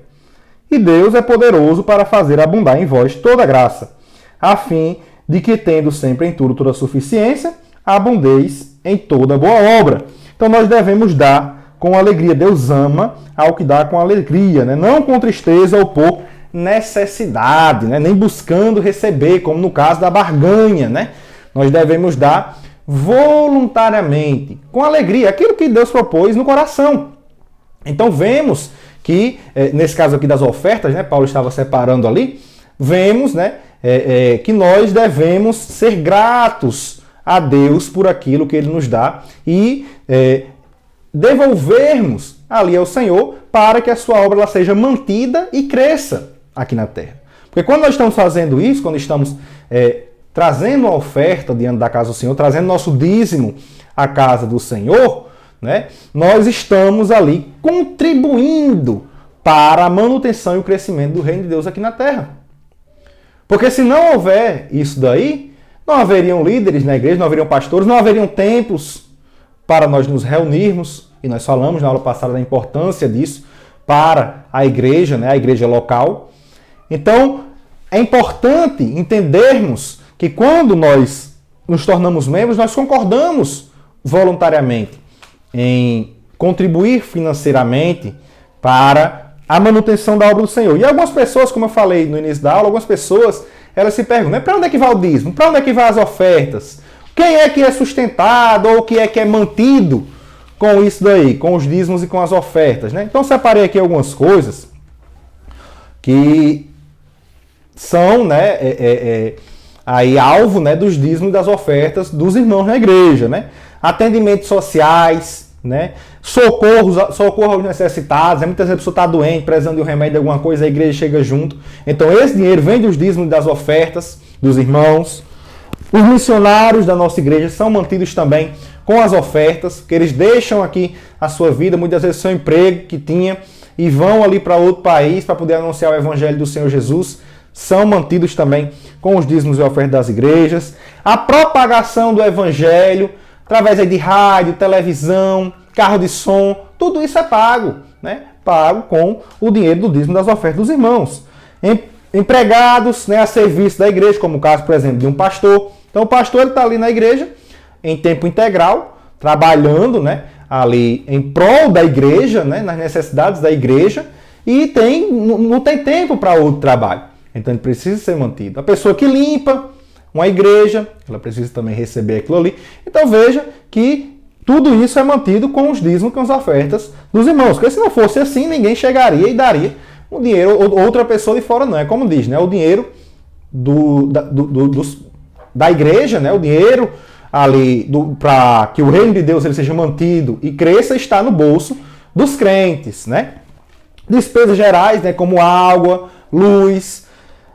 E Deus é poderoso para fazer abundar em vós toda graça, a fim de que, tendo sempre em tudo toda suficiência, abundeis em toda boa obra. Então nós devemos dar com alegria. Deus ama ao que dá com alegria, né? Não com tristeza ou por necessidade, né? Nem buscando receber, como no caso da barganha, né? Nós devemos dar voluntariamente, com alegria, aquilo que Deus propôs no coração. Então vemos que, nesse caso aqui das ofertas, né, Paulo estava separando ali, vemos, né, que nós devemos ser gratos a Deus por aquilo que Ele nos dá e devolvermos ali ao Senhor para que a sua obra ela seja mantida e cresça aqui na terra. Porque quando nós estamos fazendo isso, quando estamos trazendo a oferta diante da casa do Senhor, trazendo nosso dízimo à casa do Senhor, né, nós estamos ali contribuindo para a manutenção e o crescimento do reino de Deus aqui na terra. Porque se não houver isso daí, não haveriam líderes na igreja, não haveriam pastores, não haveriam templos para nós nos reunirmos, e nós falamos na aula passada da importância disso para a igreja, né, a igreja local. Então, é importante entendermos que quando nós nos tornamos membros, nós concordamos voluntariamente em contribuir financeiramente para a manutenção da obra do Senhor. E algumas pessoas, como eu falei no início da aula, algumas pessoas, elas se perguntam, para onde é que vai o dízimo? Para onde é que vai as ofertas? Quem é que é sustentado ou quem é que é mantido com isso daí, com os dízimos e com as ofertas, né? Então, separei aqui algumas coisas que são, né, aí alvo, né, dos dízimos e das ofertas dos irmãos na igreja, né? Atendimentos sociais, né? Socorro aos necessitados, né? Muitas vezes a pessoa está doente, precisando de um remédio, de alguma coisa, a igreja chega junto. Então esse dinheiro vem dos dízimos e das ofertas dos irmãos. Os missionários da nossa igreja são mantidos também com as ofertas, que eles deixam aqui a sua vida, muitas vezes seu emprego que tinha, e vão ali para outro país para poder anunciar o evangelho do Senhor Jesus. São mantidos também com os dízimos e ofertas das igrejas. A propagação do evangelho, através aí de rádio, televisão, carro de som, tudo isso é pago, né? Pago com o dinheiro do dízimo das ofertas dos irmãos. Empregados, né, a serviço da igreja, como o caso, por exemplo, de um pastor. Então o pastor está ali na igreja, em tempo integral, trabalhando, né, ali em prol da igreja, né, nas necessidades da igreja, e não tem tempo para outro trabalho. Então ele precisa ser mantido. A pessoa que limpa uma igreja, ela precisa também receber aquilo ali. Então veja que tudo isso é mantido com os dízimos, com as ofertas dos irmãos. Porque se não fosse assim, ninguém chegaria e daria o dinheiro, outra pessoa de fora não. É como diz, né? O dinheiro da igreja, né? O dinheiro ali para que o reino de Deus ele seja mantido e cresça está no bolso dos crentes, né? Despesas gerais, né? Como água, luz,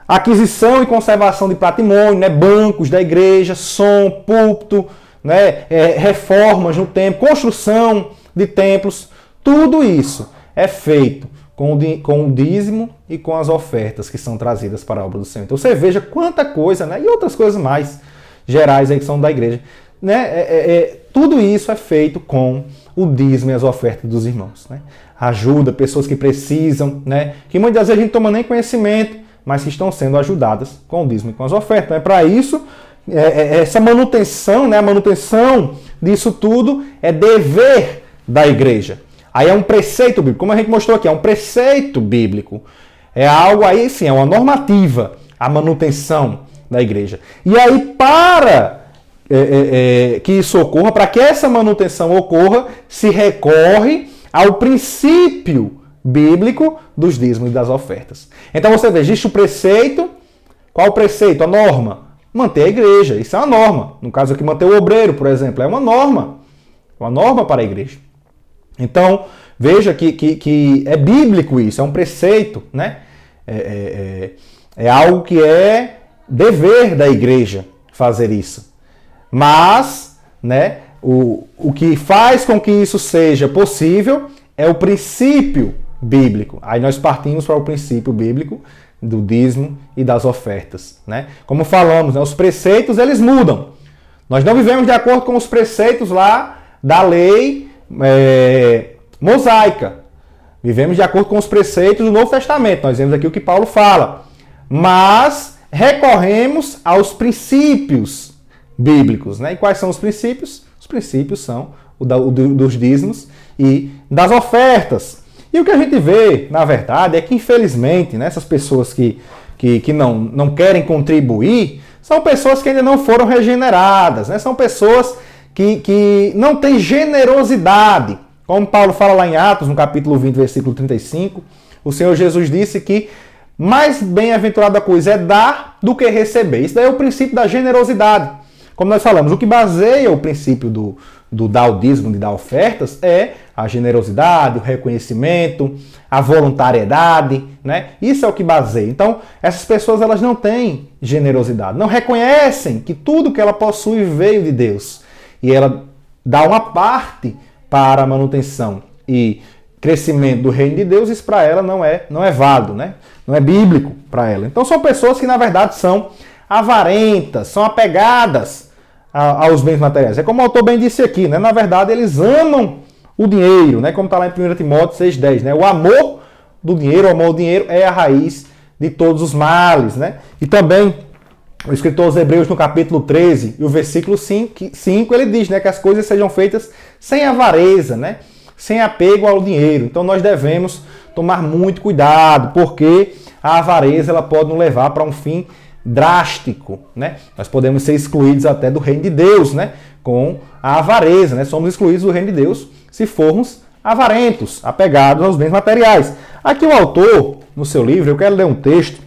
aquisição e conservação de patrimônio, né? Bancos da igreja, som, púlpito, né? Reformas no templo, construção de templos, tudo isso é feito com o dízimo e com as ofertas que são trazidas para a obra do Senhor. Então você veja quanta coisa, né? E outras coisas mais gerais aí que são da igreja, né? Tudo isso é feito com o dízimo e as ofertas dos irmãos, né? Ajuda pessoas que precisam, né? Que muitas vezes a gente toma nem conhecimento, mas que estão sendo ajudadas com o dízimo e com as ofertas. Né? Para isso, essa manutenção, né? A manutenção disso tudo é dever da igreja. Aí é um preceito bíblico, como a gente mostrou aqui, é um preceito bíblico. É algo aí, sim, é uma normativa, a manutenção da igreja. E aí, para que isso ocorra, para que essa manutenção ocorra, se recorre ao princípio bíblico dos dízimos e das ofertas. Então você vê, existe o preceito. Qual o preceito? A norma. Manter a igreja. Isso é uma norma. No caso aqui, manter o obreiro, por exemplo, é uma norma. Uma norma para a igreja. Então, veja que é bíblico isso, é um preceito, né? É algo que é dever da igreja fazer isso. Mas, né, o que faz com que isso seja possível é o princípio bíblico. Aí nós partimos para o princípio bíblico do dízimo e das ofertas, né? Como falamos, né, os preceitos eles mudam. Nós não vivemos de acordo com os preceitos lá da lei mosaica. Vivemos de acordo com os preceitos do Novo Testamento. Nós vemos aqui o que Paulo fala. Mas recorremos aos princípios bíblicos, né? E quais são os princípios? Os princípios são dos dízimos e das ofertas. E o que a gente vê, na verdade, é que, infelizmente, né, essas pessoas que não querem contribuir são pessoas que ainda não foram regeneradas, né? São pessoas que não têm generosidade. Como Paulo fala lá em Atos, no capítulo 20, versículo 35, o Senhor Jesus disse que mais bem-aventurada coisa é dar do que receber. Isso daí é o princípio da generosidade. Como nós falamos, o que baseia o princípio do dar o dízimo e dar ofertas é a generosidade, o reconhecimento, a voluntariedade, né? Isso é o que baseia. Então, essas pessoas elas não têm generosidade, não reconhecem que tudo que ela possui veio de Deus. E ela dá uma parte para a manutenção e crescimento do reino de Deus, isso para ela não é válido, né? Não é bíblico para ela. Então são pessoas que na verdade são avarentas, são apegadas aos bens materiais. É como o autor bem disse aqui, né? Na verdade eles amam o dinheiro, né? Como está lá em 1 Timóteo 6,10, né? O amor do dinheiro, o amor ao dinheiro é a raiz de todos os males, né? E também o escritor aos Hebreus, no capítulo 13, e o versículo 5, ele diz, né, que as coisas sejam feitas sem avareza, né, sem apego ao dinheiro. Então nós devemos tomar muito cuidado, porque a avareza ela pode nos levar para um fim drástico, né? Nós podemos ser excluídos até do reino de Deus, né, com a avareza, né? Somos excluídos do reino de Deus se formos avarentos, apegados aos bens materiais. Aqui o autor, no seu livro, eu quero ler um texto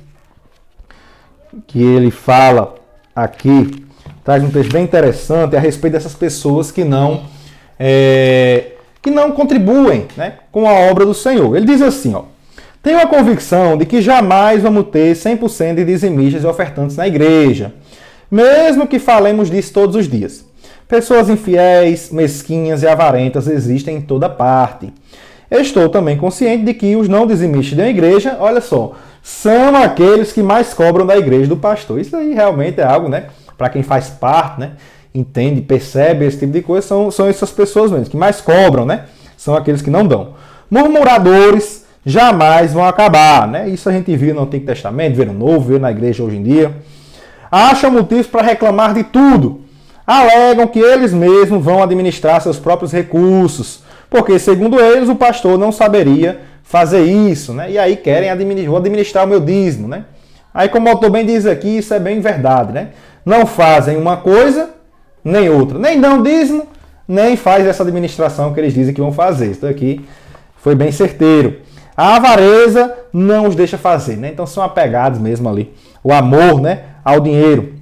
que ele fala aqui, traz um texto bem interessante a respeito dessas pessoas que não contribuem, né, com a obra do Senhor. Ele diz assim, ó: tenho a convicção de que jamais vamos ter 100% de dizimistas e ofertantes na igreja, mesmo que falemos disso todos os dias. Pessoas infiéis, mesquinhas e avarentas existem em toda parte. Estou também consciente de que os não dizimistas da igreja, olha só, são aqueles que mais cobram da igreja do pastor. Isso aí realmente é algo, né, para quem faz parte, né, entende, percebe esse tipo de coisa, são essas pessoas mesmo, que mais cobram, né, são aqueles que não dão. Murmuradores jamais vão acabar, né, isso a gente viu no Antigo Testamento, viu no Novo, viu na igreja hoje em dia. Acham motivos para reclamar de tudo. Alegam que eles mesmos vão administrar seus próprios recursos, porque, segundo eles, o pastor não saberia fazer isso, né? E aí querem administrar o meu dízimo, né? Aí, como o autor bem diz aqui, isso é bem verdade, né? Não fazem uma coisa, nem outra. Nem dão dízimo, nem faz essa administração que eles dizem que vão fazer. Isso aqui foi bem certeiro. A avareza não os deixa fazer, né? Então são apegados mesmo ali. O amor, né, ao dinheiro.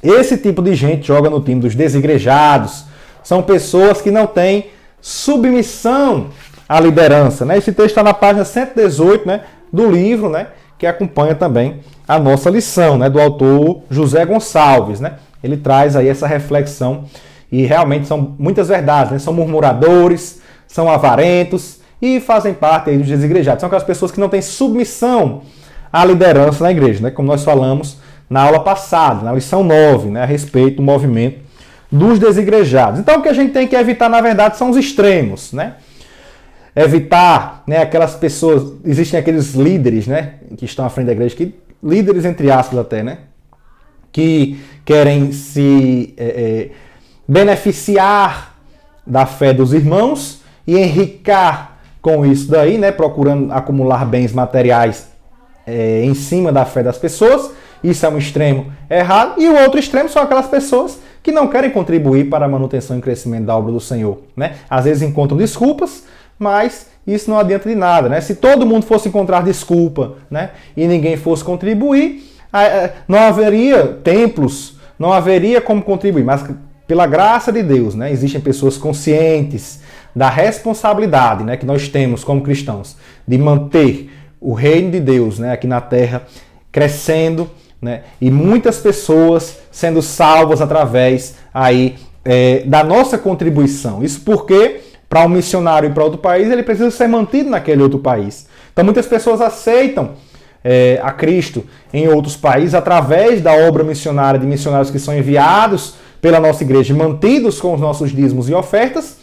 Esse tipo de gente joga no time dos desigrejados. São pessoas que não têm submissão à liderança, né? Esse texto está na página 118, né, do livro, né, que acompanha também a nossa lição, né, do autor José Gonçalves, né? Ele traz aí essa reflexão e realmente são muitas verdades, né? São murmuradores, são avarentos e fazem parte aí dos desigrejados. São aquelas pessoas que não têm submissão à liderança na igreja, né? Como nós falamos na aula passada, na lição 9, né, a respeito do movimento dos desigrejados. Então o que a gente tem que evitar, na verdade, são os extremos, né? Evitar, né, aquelas pessoas, existem aqueles líderes, né, que estão à frente da igreja, líderes entre aspas até, né, que querem se beneficiar da fé dos irmãos e enriquecer com isso daí, né, procurando acumular bens materiais em cima da fé das pessoas. Isso é um extremo errado. E o outro extremo são aquelas pessoas que não querem contribuir para a manutenção e crescimento da obra do Senhor, né? Às vezes encontram desculpas, mas isso não adianta de nada, né? Se todo mundo fosse encontrar desculpa, né, e ninguém fosse contribuir, não haveria templos, não haveria como contribuir. Mas pela graça de Deus, né, existem pessoas conscientes da responsabilidade, né, que nós temos como cristãos de manter o reino de Deus, né, aqui na terra crescendo, né, e muitas pessoas sendo salvas através aí, da nossa contribuição. Isso porque para um missionário ir para outro país, ele precisa ser mantido naquele outro país. Então muitas pessoas aceitam a Cristo em outros países através da obra missionária de missionários que são enviados pela nossa igreja, mantidos com os nossos dízimos e ofertas,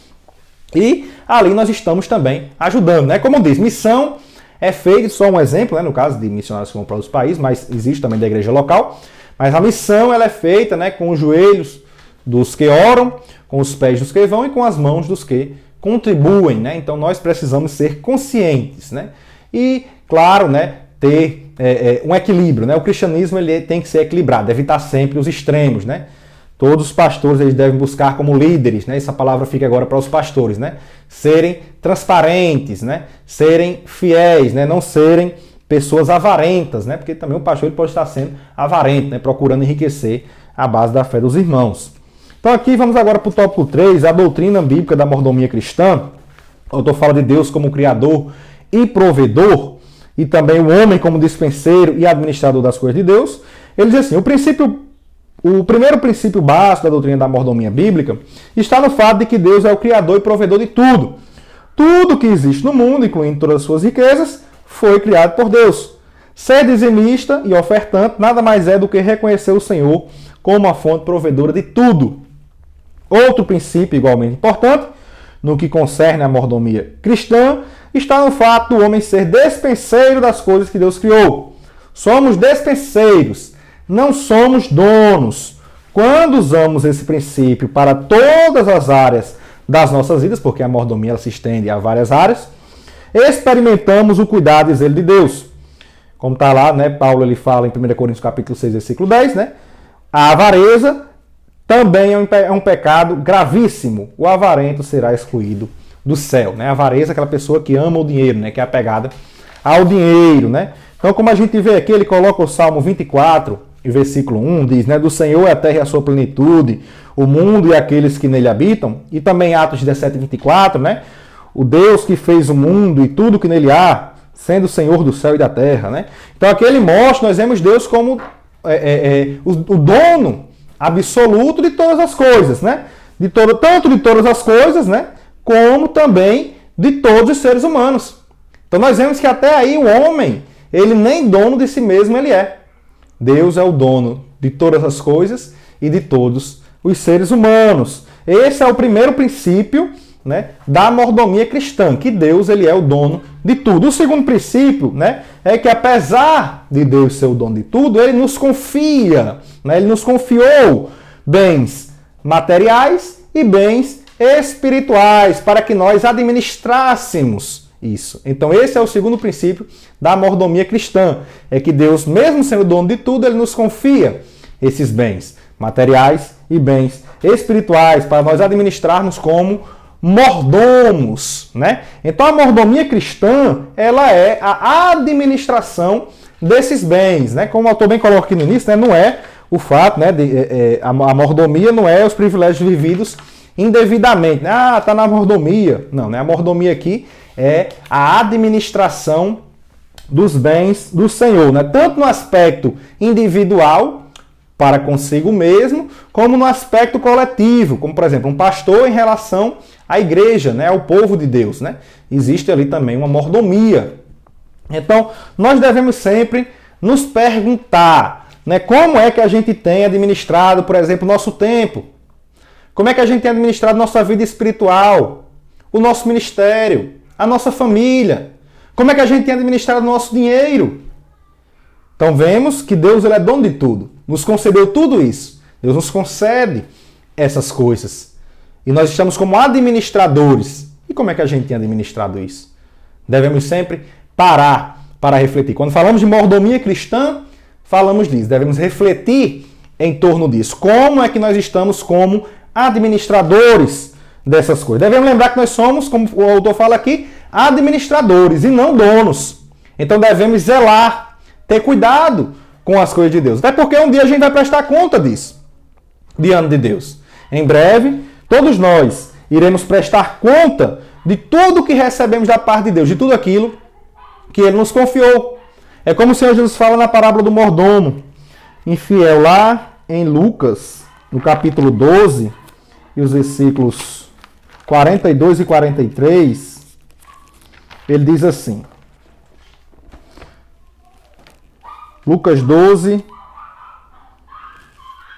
e ali nós estamos também ajudando, né? Como diz, missão é feita, só um exemplo, né, no caso de missionários que vão para outros países, mas existe também da igreja local, mas a missão ela é feita, né, com os joelhos dos que oram, com os pés dos que vão e com as mãos dos que contribuem, né? Então nós precisamos ser conscientes, né? E, claro, né, ter um equilíbrio, né? O cristianismo ele tem que ser equilibrado, evitar sempre os extremos, né? Todos os pastores eles devem buscar como líderes, né? Essa palavra fica agora para os pastores, né? Serem transparentes, né? Serem fiéis, né? Não serem pessoas avarentas, né? Porque também o pastor ele pode estar sendo avarento, né? Procurando enriquecer a base da fé dos irmãos. Então aqui vamos agora para o tópico 3, a doutrina bíblica da mordomia cristã. O autor fala de Deus como criador e provedor, e também o homem como dispenseiro e administrador das coisas de Deus. Ele diz assim, o primeiro princípio básico da doutrina da mordomia bíblica está no fato de que Deus é o criador e provedor de tudo. Tudo que existe no mundo, incluindo todas as suas riquezas, foi criado por Deus. Ser dizimista e ofertante nada mais é do que reconhecer o Senhor como a fonte provedora de tudo. Outro princípio igualmente importante, no que concerne à mordomia cristã, está no fato do homem ser despenseiro das coisas que Deus criou. Somos despenseiros, não somos donos. Quando usamos esse princípio para todas as áreas das nossas vidas, porque a mordomia ela se estende a várias áreas, experimentamos o cuidado e zelo de Deus. Como está lá, né, Paulo ele fala em 1 Coríntios capítulo 6, versículo 10, né? A avareza também é um pecado gravíssimo. O avarento será excluído do céu, né? A avareza é aquela pessoa que ama o dinheiro, né? Que é apegada ao dinheiro, né? Então, como a gente vê aqui, ele coloca o Salmo 24, versículo 1, diz, né? Do Senhor é a terra e a sua plenitude, o mundo e aqueles que nele habitam. E também Atos 17, 24, né? O Deus que fez o mundo e tudo que nele há, sendo o Senhor do céu e da terra, né? Então, aqui ele mostra, nós vemos Deus como o dono absoluto de todas as coisas, né? Tanto de todas as coisas, né? Como também de todos os seres humanos. Então nós vemos que até aí o homem, ele nem dono de si mesmo ele é. Deus é o dono de todas as coisas e de todos os seres humanos. Esse é o primeiro princípio, né, da mordomia cristã, que Deus ele é o dono de tudo. O segundo princípio, né, é que apesar de Deus ser o dono de tudo, ele nos confia, né, ele nos confiou bens materiais e bens espirituais para que nós administrássemos isso. Então esse é o segundo princípio da mordomia cristã, é que Deus, mesmo sendo o dono de tudo, ele nos confia esses bens materiais e bens espirituais para nós administrarmos como mordomos, né? Então a mordomia cristã, ela é a administração desses bens, né? Como o autor bem coloca aqui no início, né? Não é o fato, né? A mordomia não é os privilégios vividos indevidamente, né? Ah, tá na mordomia. Não, né? A mordomia aqui é a administração dos bens do Senhor, né? Tanto no aspecto individual, para consigo mesmo, como no aspecto coletivo, como por exemplo um pastor em relação à igreja, né, ao povo de Deus, né? Existe ali também uma mordomia. Então, nós devemos sempre nos perguntar, né, como é que a gente tem administrado, por exemplo, o nosso tempo? Como é que a gente tem administrado nossa vida espiritual, o nosso ministério, a nossa família? Como é que a gente tem administrado o nosso dinheiro? Então vemos que Deus ele é dono de tudo. Nos concedeu tudo isso. Deus nos concede essas coisas. E nós estamos como administradores. E como é que a gente tem administrado isso? Devemos sempre parar para refletir. Quando falamos de mordomia cristã, falamos disso. Devemos refletir em torno disso. Como é que nós estamos como administradores dessas coisas? Devemos lembrar que nós somos, como o autor fala aqui, administradores e não donos. Então devemos zelar, ter cuidado com as coisas de Deus. Até porque um dia a gente vai prestar conta disso diante de Deus. Em breve, todos nós iremos prestar conta de tudo que recebemos da parte de Deus, de tudo aquilo que Ele nos confiou. É como o Senhor Jesus fala na parábola do mordomo infiel, lá em Lucas, no capítulo 12, e os versículos 42 e 43, ele diz assim, Lucas 12,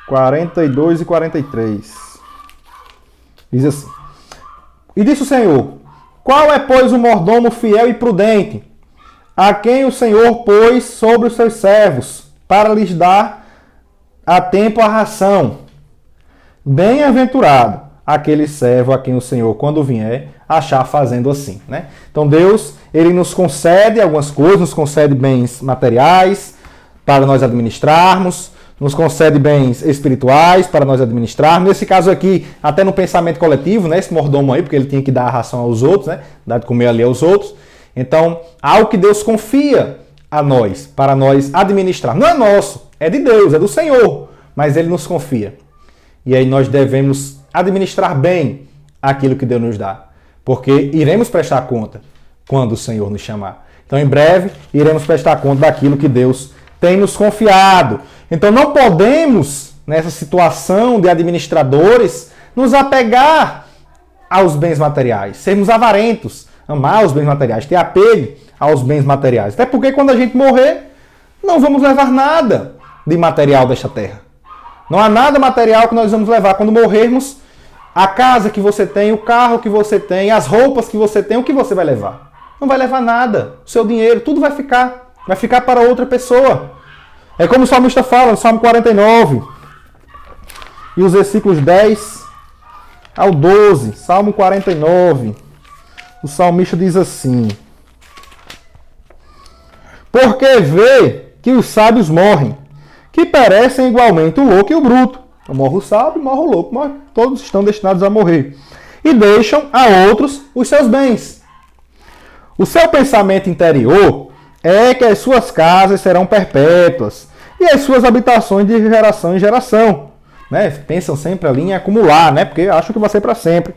42 e 43, diz assim, e disse o Senhor, qual é, pois, o mordomo fiel e prudente, a quem o Senhor pôs sobre os seus servos, para lhes dar a tempo a ração? Bem-aventurado aquele servo a quem o Senhor, quando vier, achar fazendo assim, né? Então Deus, Ele nos concede algumas coisas, nos concede bens materiais para nós administrarmos, nos concede bens espirituais para nós administrarmos. Nesse caso aqui, até no pensamento coletivo, né? Esse mordomo aí, porque ele tinha que dar a ração aos outros, né? Dar de comer ali aos outros. Então, algo que Deus confia a nós, para nós administrar. Não é nosso, é de Deus, é do Senhor, mas Ele nos confia. E aí nós devemos administrar bem aquilo que Deus nos dá, porque iremos prestar conta quando o Senhor nos chamar. Então, em breve, iremos prestar conta daquilo que Deus tem nos confiado. Então, não podemos, nessa situação de administradores, nos apegar aos bens materiais, sermos avarentos, amar os bens materiais, ter apego aos bens materiais. Até porque quando a gente morrer, não vamos levar nada de material desta terra. Não há nada material que nós vamos levar. Quando morrermos, a casa que você tem, o carro que você tem, as roupas que você tem, o que você vai levar? Não vai levar nada. O seu dinheiro, tudo vai ficar para outra pessoa. É como o salmista fala no Salmo 49, e os versículos 10 ao 12, Salmo 49, o salmista diz assim, porque vê que os sábios morrem, que perecem igualmente o louco e o bruto. Então, morre o sábio, morre o louco, todos estão destinados a morrer. E deixam a outros os seus bens. O seu pensamento interior é que as suas casas serão perpétuas e as suas habitações de geração em geração. Né? Pensam sempre ali em acumular, né? Porque acham que vai ser para sempre.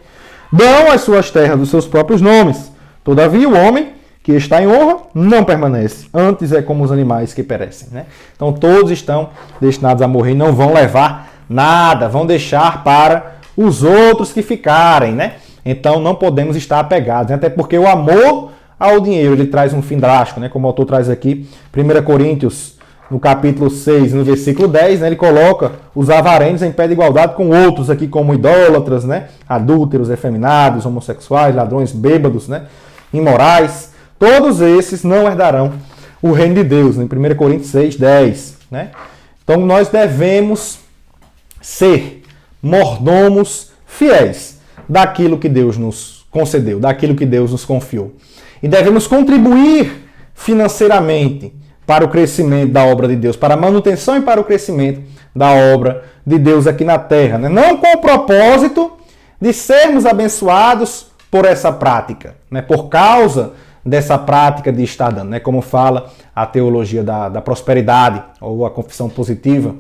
Dão as suas terras dos seus próprios nomes. Todavia o homem que está em honra não permanece. Antes é como os animais que perecem. Né? Então todos estão destinados a morrer e não vão levar nada. Vão deixar para os outros que ficarem. Né? Então não podemos estar apegados. Né? Até porque o amor ao dinheiro ele traz um fim drástico. Né? Como o autor traz aqui. 1 Coríntios, no capítulo 6, no versículo 10, né? Ele coloca os avarentos em pé de igualdade com outros aqui, como idólatras, né? Adúlteros, efeminados, homossexuais, ladrões, bêbados, né? Imorais. Todos esses não herdarão o reino de Deus, em 1 Coríntios 6, 10. Né? Então nós devemos ser mordomos fiéis daquilo que Deus nos concedeu, daquilo que Deus nos confiou. E devemos contribuir financeiramente para o crescimento da obra de Deus, para a manutenção e para o crescimento da obra de Deus aqui na terra. Né? Não com o propósito de sermos abençoados por essa prática, né? Por causa dessa prática de estar dando, né? Como fala a teologia da prosperidade ou a confissão positiva,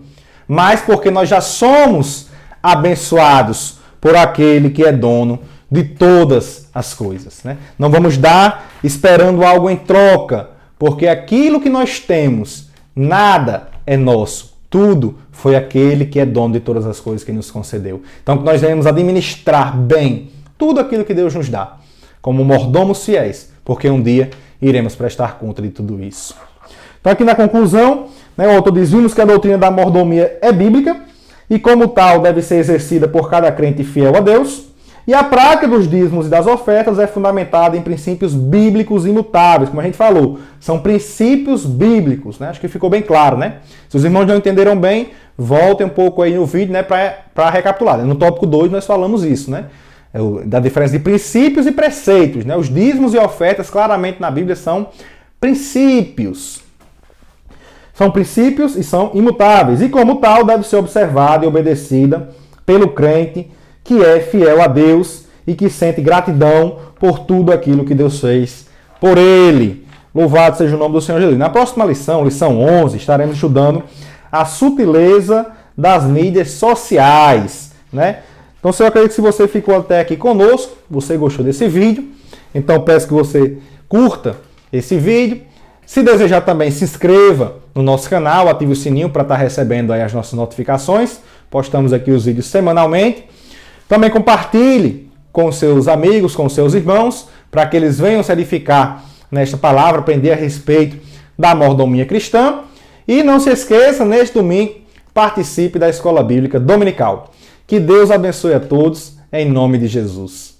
mas porque nós já somos abençoados por aquele que é dono de todas as coisas. Né? Não vamos dar esperando algo em troca, porque aquilo que nós temos, nada é nosso. Tudo foi aquele que é dono de todas as coisas que nos concedeu. Então nós devemos administrar bem tudo aquilo que Deus nos dá, como mordomos fiéis, porque um dia iremos prestar conta de tudo isso. Então aqui na conclusão, né, o autor diz, vimos que a doutrina da mordomia é bíblica e como tal deve ser exercida por cada crente fiel a Deus. E a prática dos dízimos e das ofertas é fundamentada em princípios bíblicos imutáveis, como a gente falou. São princípios bíblicos, né? Acho que ficou bem claro, né? Se os irmãos não entenderam bem, voltem um pouco aí no vídeo, né, para recapitular. No tópico 2 nós falamos isso, né? Da diferença de princípios e preceitos, né? Os dízimos e ofertas claramente na Bíblia são princípios. São princípios e são imutáveis. E como tal, deve ser observada e obedecida pelo crente que é fiel a Deus e que sente gratidão por tudo aquilo que Deus fez por ele. Louvado seja o nome do Senhor Jesus. Na próxima lição, lição 11, estaremos estudando a sutileza das mídias sociais, né? Então, eu acredito que se você ficou até aqui conosco, você gostou desse vídeo, então peço que você curta esse vídeo. Se desejar também, se inscreva no nosso canal, ative o sininho para estar recebendo aí as nossas notificações. Postamos aqui os vídeos semanalmente. Também compartilhe com seus amigos, com seus irmãos, para que eles venham se edificar nesta palavra, aprender a respeito da mordomia cristã. E não se esqueça, neste domingo, participe da Escola Bíblica Dominical. Que Deus abençoe a todos, em nome de Jesus.